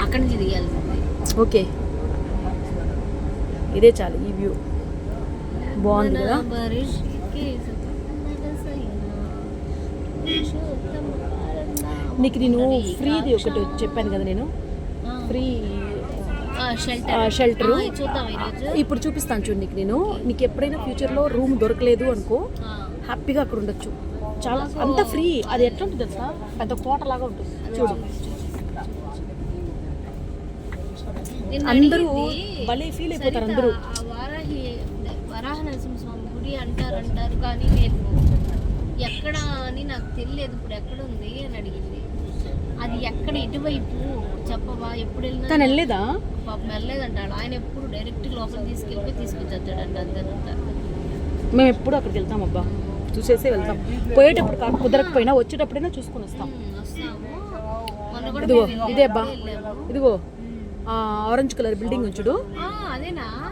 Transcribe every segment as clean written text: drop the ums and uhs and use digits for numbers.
అక్కడి నుంచి దిగాలి. ఓకే, ఇదే చాలు. ఈ వ్యూ బాగుంది కదా. నీకు నేను ఫ్రీది ఒకటి చెప్పాను కదా, నేను ఫ్రీ షెల్టర్ ఇప్పుడు చూపిస్తాను చూడు. నీకు ఎప్పుడైనా ఫ్యూచర్లో రూమ్ దొరకలేదు అనుకో, హ్యాపీగా అక్కడ ఉండొచ్చు. చాలా అంత ఫ్రీ. అది ఎట్లా ఉంటుంది తెలుసా, పెద్ద కోట లాగా ఉంటుంది చూడు. అందరూ భలే ఫీల్ అయిపోతారు అందరూ. వరాహ నరసింహస్వామి గుడి అంటారు కానీ నేను ఎక్కడ అని నాకు తెలియదు. ఇప్పుడు ఎక్కడ ఉంది అని అడిగింది. అది ఎక్కడ, ఇటువైపు చెప్పవా, ఎప్పుడు వెళ్ళినా తను వెళ్ళలేదా? పాపం వెళ్ళలేదంటాడు ఆయన. ఎప్పుడు డైరెక్ట్ లోపల తీసుకెళ్ళి తీసుకొచ్చేస్తాడంట అందరంతా. మేము ఎప్పుడు అక్కడికి వెళ్తాం అబ్బా, చూసేసే వెళ్తాం. పోయేటప్పుడు కుదరకపోయినా వచ్చేటప్పుడైనా చూసుకొని వస్తాం. ఇదిగో ఇదే అబ్బా, ఇదిగో ఆరెంజ్ కలర్ బిల్డింగ్ ఉంచుడు.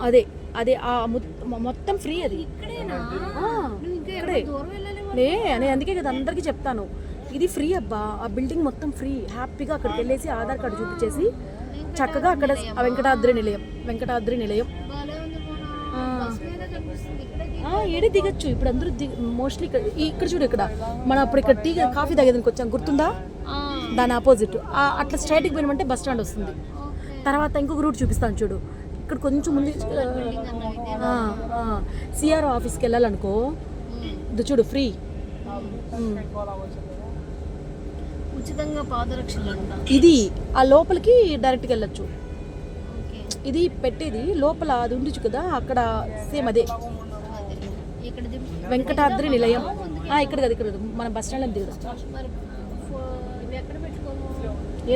అదే అదే మొత్తం ఫ్రీ. అది ఇక్కడే నేను అందుకే కదా అందరికీ చెప్తాను, ఇది ఫ్రీ అబ్బా. ఆ బిల్డింగ్ మొత్తం ఫ్రీ. హ్యాపీగా అక్కడికి వెళ్ళేసి ఆధార్ కార్డు చూపించేసి చక్కగా అక్కడ వెంకటాద్రి నిలయం ఏడే దిగచ్చు. ఇప్పుడు అందరూ మోస్ట్లీ ఇక్కడ చూడు. ఇక్కడ మనం అప్పుడు ఇక్కడ కాఫీ తాగేదానికి వచ్చాం, గుర్తుందా? దాని ఆపోజిట్ అట్లా స్ట్రైట్కి పోయినామంటే బస్ స్టాండ్ వస్తుంది. తర్వాత ఇంకొక రూట్ చూపిస్తాను చూడు. ఇక్కడ కొంచెం ముందు సిఆర్ఓ ఆఫీస్కి వెళ్ళాలనుకో, చూడు ఫ్రీ. ఉచితంగా పాదరక్షలు ఇది ఆ లోపలికి డైరెక్ట్గా వెళ్ళచ్చు. ఇది పెట్టేది లోపల అది ఉండొచ్చు కదా, అక్కడ సేమ్ అదే వెంకటాద్రి నిలయం. ఇక్కడ కదా, ఇక్కడ మన బస్ స్టాండ్ దిగుదాం.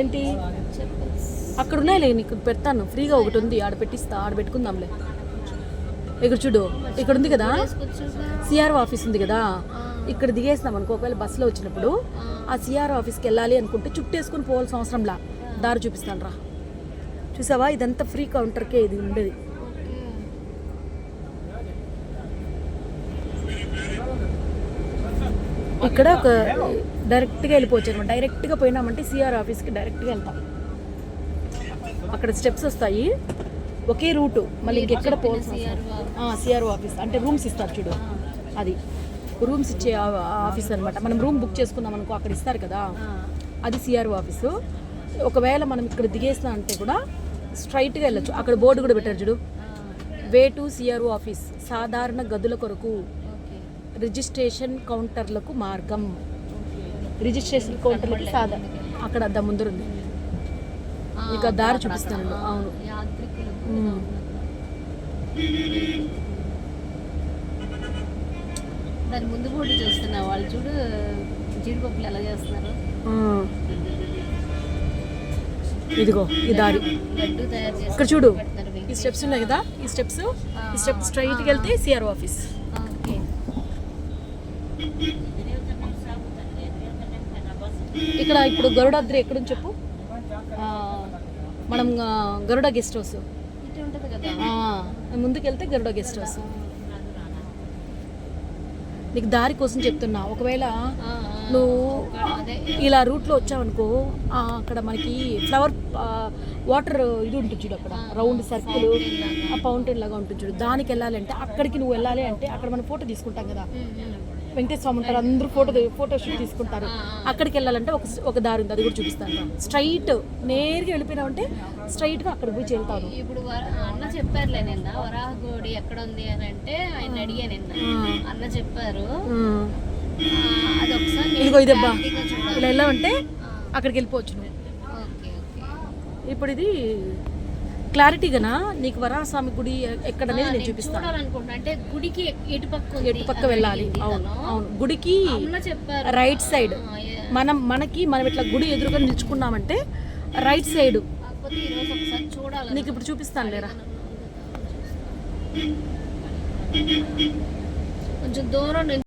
ఏంటి అక్కడ ఉన్నాయిలే, నీకు పెడతాను ఫ్రీగా. ఒకటి ఉంది, ఆడ పెట్టిస్తా, ఆడ పెట్టుకుందాంలే. ఇక్కడ చూడు, ఇక్కడ ఉంది కదా సిఆర్ఓ ఆఫీస్ ఉంది కదా. ఇక్కడ దిగేసినాం అనుకో, ఒకవేళ బస్సులో వచ్చినప్పుడు ఆ సిఆర్ఓ ఆఫీస్కి వెళ్ళాలి అనుకుంటే చుట్టేసుకుని పోవాల్సిన అవసరంలా, దారి చూపిస్తాను రా. చూసావా, ఇదంతా ఫ్రీ కౌంటర్కే ఇది ఉండేది. ఇక్కడ ఒక డైరెక్ట్గా వెళ్ళిపోవచ్చు అనమాట. డైరెక్ట్గా పోయినామంటే సిఆర్ ఆఫీస్కి డైరెక్ట్గా వెళ్తాం. అక్కడ స్టెప్స్ వస్తాయి, ఒకే రూటు. మళ్ళీ ఇంకెక్కడ పోవాల్సిన సిఆర్ఓ ఆఫీస్ అంటే రూమ్స్ ఇస్తారు చూడు, అది రూమ్స్ ఇచ్చే ఆఫీస్ అనమాట. మనం రూమ్ బుక్ చేసుకున్నాం అనుకో, అక్కడ ఇస్తారు కదా, అది సిఆర్ఓ ఆఫీసు. ఒకవేళ మనం ఇక్కడ దిగేసినా అంటే కూడా స్ట్రైట్గా వెళ్ళచ్చు. అక్కడ బోర్డు కూడా పెట్టారు చూడు, వే టు సిఆర్ఓ ఆఫీస్, సాధారణ గదుల కొరకు రిజిస్ట్రేషన్ కౌంటర్లకు మార్గం. రిజిస్ట్రేషన్ కౌంటర్లకి సాధారణ అక్కడ అద్ద ముందరుంది. ఇక దారి చూపిస్తాను. అవును, దాని ముందు కూడా చూస్తున్నా. వాళ్ళు చూడు జీడిపప్పులు ఎలా చేస్తున్నారు. ఇదిగో ఈ దారి, లడ్డు తయారు చేసి ఇక్కడ చూడు. ఈ స్టెప్స్ ఉన్నాయి కదా, ఈ స్టెప్స్ స్ట్రైట్కి వెళ్తే సిఆర్ఓ ఆఫీస్. ఇక్కడ ఇప్పుడు గరుడాద్రి ఎక్కడుంది చెప్పు. మనం గరుడ గెస్ట్ హౌస్ ముందుకెళ్తే గరుడ గెస్ట్ హౌస్. నీకు దారి కోసం చెప్తున్నా. ఒకవేళ నువ్వు ఇలా రూట్లో వచ్చావనుకో, అక్కడ మనకి ఫ్లవర్ వాటర్ ఇది ఉంటుంది చూడు, అక్కడ రౌండ్ సర్కిల్ ఫౌంటైన్ లాగా ఉంటుంది చూడు. దానికి వెళ్ళాలంటే అక్కడికి నువ్వు వెళ్ళాలి అంటే అక్కడ మనం ఫోటో తీసుకుంటాం కదా, వెంకటేశ్వర స్వామి ఉంటారు, అందరూ ఫోటో షూట్ తీసుకుంటారు. అక్కడికి వెళ్ళాలంటే ఒక దారి ఉంది, అది కూడా చూపిస్తాను. స్ట్రైట్ నేరుగా వెళ్ళిపోయినావంటే స్ట్రైట్గా అక్కడికి పోయి చేరుతాను. ఇప్పుడు అన్న చెప్పారులే నిన్న, వరాహ గుడి ఎక్కడ ఉంది అని అంటే ఆయన అడిగా నిన్న. అన్న చెప్పారు అది ఒకసారి. ఇదిగో ఇదబ్బా, ఇలా వెళ్ళామంటే అక్కడికి వెళ్ళిపోవచ్చు నువ్వు. ఇప్పుడు ఇది క్లారిటీగానా నీకు వరాహస్వామి గుడి ఎక్కడ అనేది నేను చూపిస్తాను. అంటే గుడికి ఎటుపక్క వెళ్ళాలి. అవును అవును, గుడికి రైట్ సైడ్. మనం ఇట్లా గుడి ఎదురుగా నిల్చుకున్నామంటే రైట్ సైడ్. నీకు ఇప్పుడు చూపిస్తాను లేరా. కొంచెం దూరం